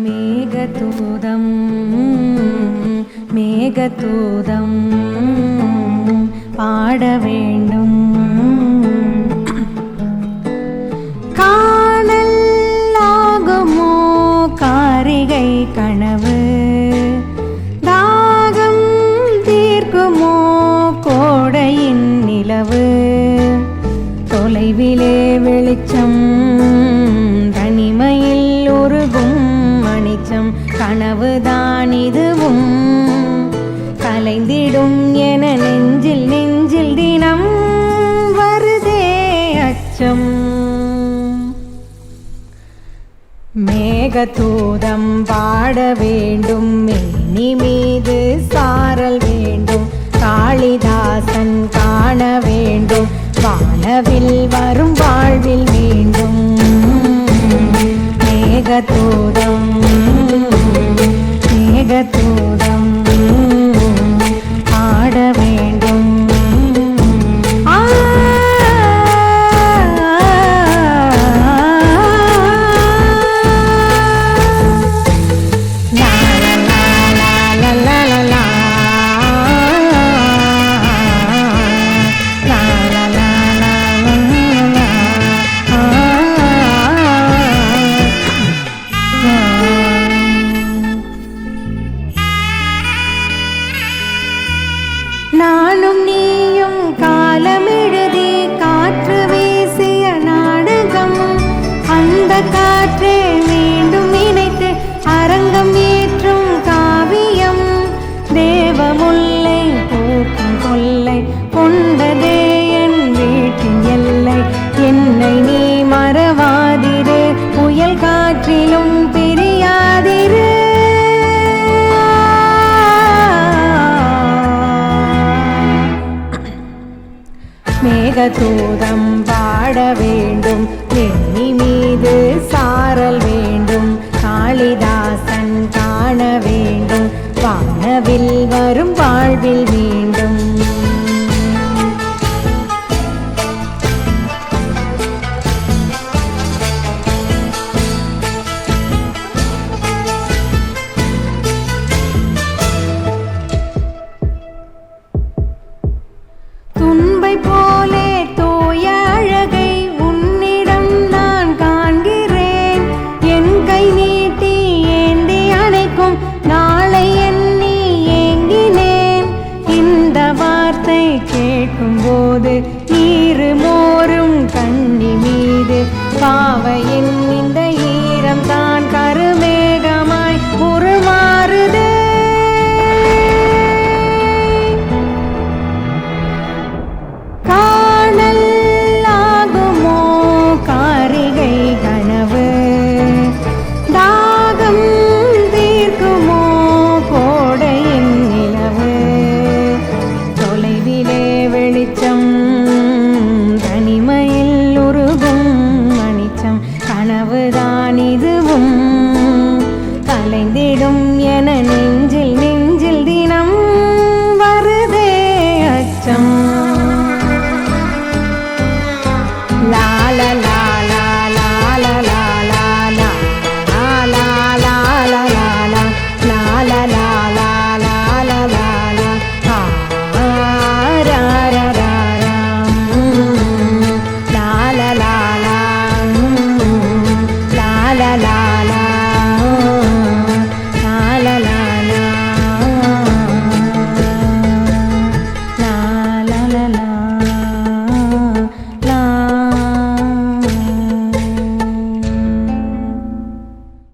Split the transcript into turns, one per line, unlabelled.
மேகதூதம் மேகதூதம் பாட வேண்டும். காணலாகுமோ காரிகை கனவு, தாகம் தீர்க்குமோ கோடையின் நிலவு, தொலைவிலே வெளிச்சம் தனிமையில் உருகும் மணிச்சம், கனவுதான் இதுவும் கலைந்திடும் என நெஞ்சில் நெஞ்சில் தினம் வருதே அச்சம். மேகதூதம் பாட வேண்டும், மேனி மீது சாரல் வேண்டும், காளிதாசன் காண வேண்டும், வானவில் வரும் வாழ்வில் வேண்டும். மேகதூதம் மேகதூதம் பாட வேண்டும். நானும் நீயும் காலமெழுதி காற்று வீசிய நாடகம், அந்த காற்றே மீண்டும் இணைத்து அரங்கம் ஏற்றும் காவியம். தேவமுல்லை பூக்கும் கொல்லை கொண்டதே என் வீட்டின் எல்லை, என்னை நீ மறவாதிரு, புயல் காற்றிலும் பிரியாதிரு. மேகதூதம் பாட வேண்டும், மேனி மீது சாரல் வேண்டும், காளிதாசன் காண வேண்டும், வானவில் வரும் வாழ்வில்